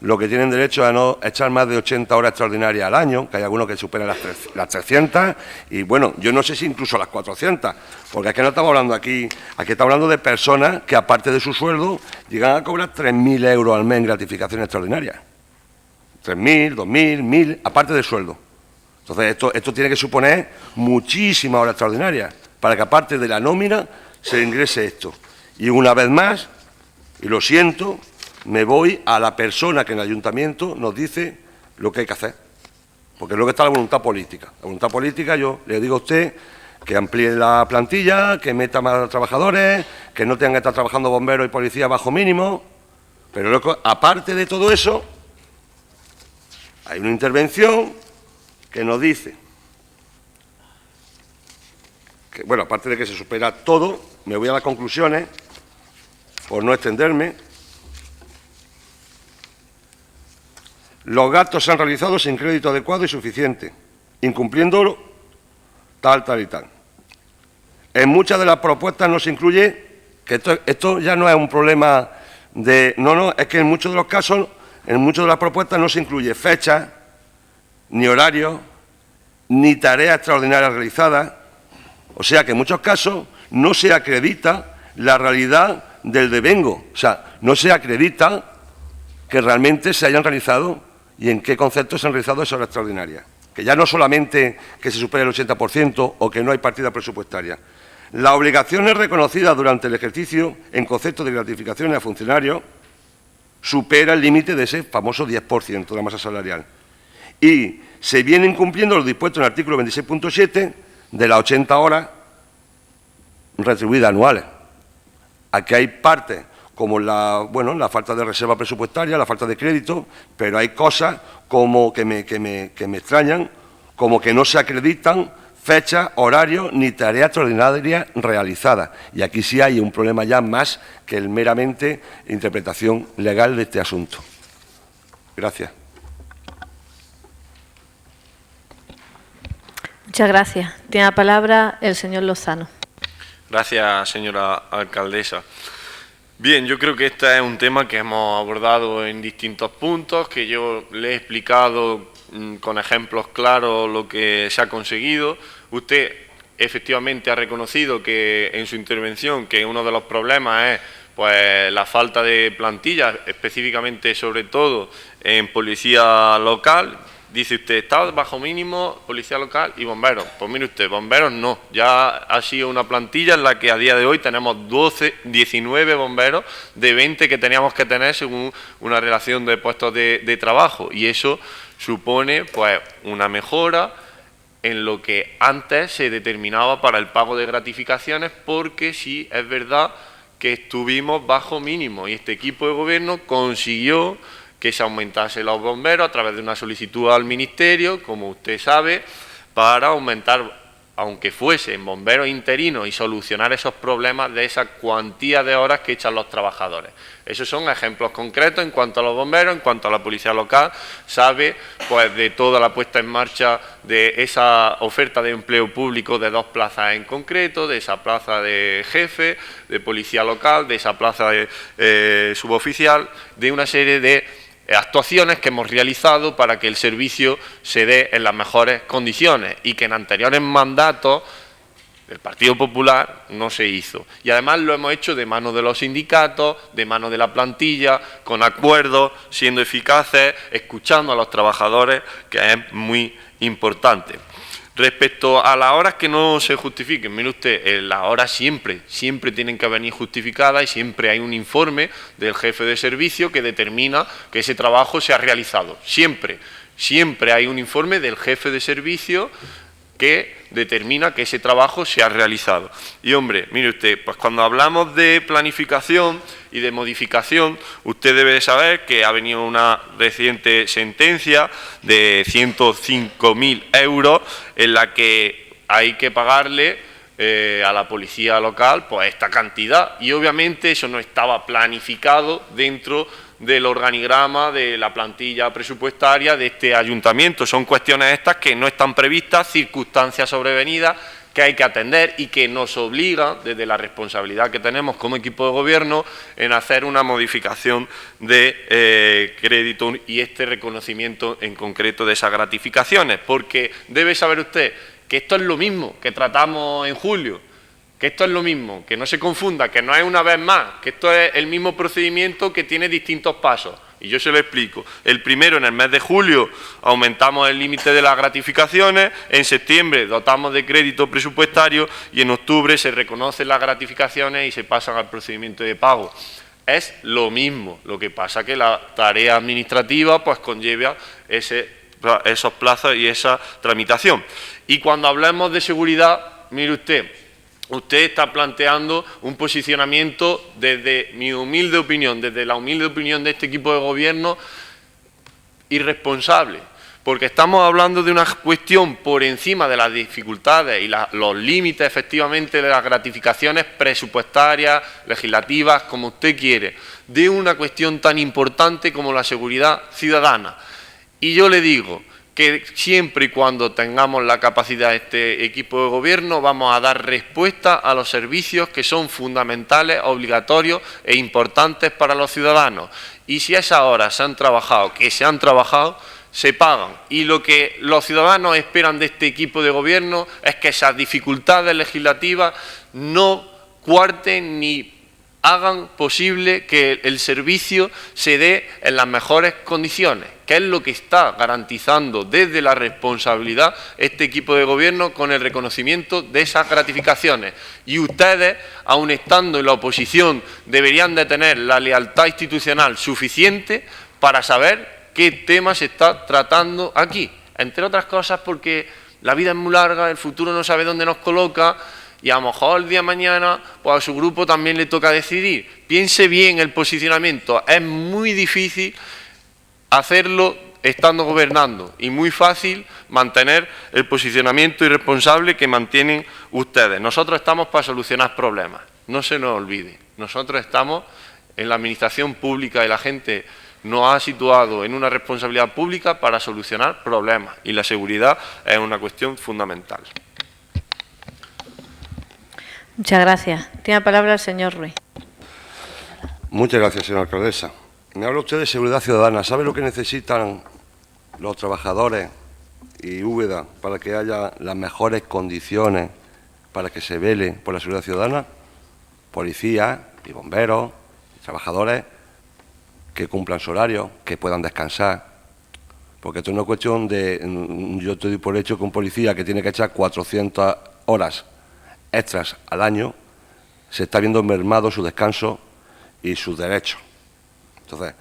lo que tienen derecho es a no echar más de 80 horas extraordinarias al año, que hay algunos que superan las 300, y bueno, yo no sé si incluso las 400, porque es que no estamos hablando aquí estamos hablando de personas que aparte de su sueldo llegan a cobrar 3.000 euros al mes en gratificaciones extraordinarias. 3.000, 2.000, 1.000, aparte del sueldo. Entonces, esto tiene que suponer muchísimas horas extraordinarias, para que aparte de la nómina se ingrese esto. Y una vez más, y lo siento, me voy a la persona que en el ayuntamiento nos dice lo que hay que hacer. Porque luego está la voluntad política. La voluntad política, yo le digo a usted que amplíe la plantilla, que meta más trabajadores, que no tengan que estar trabajando bomberos y policías bajo mínimo. Pero luego, aparte de todo eso, hay una intervención que nos dice que, bueno, aparte de que se supera todo, me voy a las conclusiones, por no extenderme. Los gastos se han realizado sin crédito adecuado y suficiente, incumpliéndolo tal y tal. En muchas de las propuestas no se incluye, que esto ya no es un problema de... No, es que en muchos de los casos, en muchas de las propuestas no se incluye fecha, ni horario, ni tareas extraordinarias realizadas. O sea que en muchos casos no se acredita la realidad del devengo. O sea, no se acredita que realmente se hayan realizado y en qué conceptos se han realizado esas horas extraordinarias. Que ya no solamente que se supere el 80% o que no hay partida presupuestaria. Las obligaciones reconocidas durante el ejercicio en concepto de gratificaciones a funcionarios supera el límite de ese famoso 10% de la masa salarial. y se vienen cumpliendo los dispuestos en el artículo 26.7 de las 80 horas retribuidas anuales. Aquí hay partes como la falta de reserva presupuestaria, la falta de crédito, pero hay cosas como que me extrañan, como que no se acreditan fechas, horarios ni tareas extraordinarias realizadas. Y aquí sí hay un problema ya más que el meramente interpretación legal de este asunto. Gracias. Muchas gracias. Tiene la palabra el señor Lozano. Gracias, señora alcaldesa. Bien, yo creo que este es un tema que hemos abordado en distintos puntos, que yo le he explicado con ejemplos claros lo que se ha conseguido. Usted efectivamente ha reconocido que en su intervención que uno de los problemas es pues la falta de plantillas, específicamente sobre todo en policía local. Dice usted, está bajo mínimo policía local y bomberos. Pues mire usted, bomberos no. Ya ha sido una plantilla en la que a día de hoy tenemos 19 bomberos de 20 que teníamos que tener según una relación de puestos de trabajo. Y eso supone pues una mejora en lo que antes se determinaba para el pago de gratificaciones, porque sí es verdad que estuvimos bajo mínimo y este equipo de gobierno consiguió que se aumentase los bomberos a través de una solicitud al Ministerio, como usted sabe, para aumentar, aunque fuese en bomberos interinos, y solucionar esos problemas de esa cuantía de horas que echan los trabajadores. Esos son ejemplos concretos en cuanto a los bomberos. En cuanto a la policía local, sabe pues de toda la puesta en marcha de esa oferta de empleo público de 2 plazas en concreto, de esa plaza de jefe de policía local, de esa plaza de suboficial, de una serie de actuaciones que hemos realizado para que el servicio se dé en las mejores condiciones y que en anteriores mandatos del Partido Popular no se hizo. Y además lo hemos hecho de mano de los sindicatos, de mano de la plantilla, con acuerdos, siendo eficaces, escuchando a los trabajadores, que es muy importante. Respecto a las horas que no se justifiquen, mire usted, las horas siempre tienen que venir justificadas y siempre hay un informe del jefe de servicio que determina que ese trabajo se ha realizado. Siempre hay un informe del jefe de servicio que determina que ese trabajo se ha realizado. Y hombre, mire usted, pues cuando hablamos de planificación y de modificación, usted debe de saber que ha venido una reciente sentencia de 105.000 euros en la que hay que pagarle a la policía local pues esta cantidad, y obviamente eso no estaba planificado dentro del organigrama de la plantilla presupuestaria de este ayuntamiento. Son cuestiones estas que no están previstas, circunstancias sobrevenidas que hay que atender y que nos obligan, desde la responsabilidad que tenemos como equipo de gobierno, en hacer una modificación de crédito y este reconocimiento en concreto de esas gratificaciones, porque debe saber usted que esto es lo mismo que tratamos en julio, que esto es lo mismo, que no se confunda, que no es una vez más, que esto es el mismo procedimiento que tiene distintos pasos. Y yo se lo explico. El primero, en el mes de julio, aumentamos el límite de las gratificaciones, en septiembre dotamos de crédito presupuestario y en octubre se reconocen las gratificaciones y se pasan al procedimiento de pago. Es lo mismo, lo que pasa que la tarea administrativa pues conlleva esos plazos y esa tramitación. Y cuando hablamos de seguridad, mire usted está planteando un posicionamiento, desde mi humilde opinión, desde la humilde opinión de este equipo de gobierno, irresponsable, porque estamos hablando de una cuestión por encima de las dificultades y los límites efectivamente de las gratificaciones presupuestarias, legislativas, como usted quiere, de una cuestión tan importante como la seguridad ciudadana. Y yo le digo que siempre y cuando tengamos la capacidad de este equipo de gobierno vamos a dar respuesta a los servicios que son fundamentales, obligatorios e importantes para los ciudadanos. Y si a esas horas se han trabajado, se pagan. Y lo que los ciudadanos esperan de este equipo de gobierno es que esas dificultades legislativas no coarten ni hagan posible que el servicio se dé en las mejores condiciones, que es lo que está garantizando desde la responsabilidad este equipo de gobierno con el reconocimiento de esas gratificaciones. Y ustedes, aun estando en la oposición, deberían de tener la lealtad institucional suficiente para saber qué tema se está tratando aquí. Entre otras cosas porque la vida es muy larga, el futuro no sabe dónde nos coloca y a lo mejor el día de mañana pues a su grupo también le toca decidir. Piense bien el posicionamiento, es muy difícil hacerlo estando gobernando y muy fácil mantener el posicionamiento irresponsable que mantienen ustedes. Nosotros estamos para solucionar problemas, no se nos olvide. Nosotros estamos en la administración pública y la gente nos ha situado en una responsabilidad pública para solucionar problemas y la seguridad es una cuestión fundamental. Muchas gracias. Tiene la palabra el señor Ruiz. Muchas gracias, señora alcaldesa. Me habla usted de seguridad ciudadana. ¿Sabe lo que necesitan los trabajadores y Úbeda para que haya las mejores condiciones para que se vele por la seguridad ciudadana? Policías y bomberos, y trabajadores que cumplan su horario, que puedan descansar. Porque esto no es cuestión de... Yo te doy por hecho que un policía que tiene que echar 400 horas extras al año, se está viendo mermado su descanso y sus derechos. Entonces,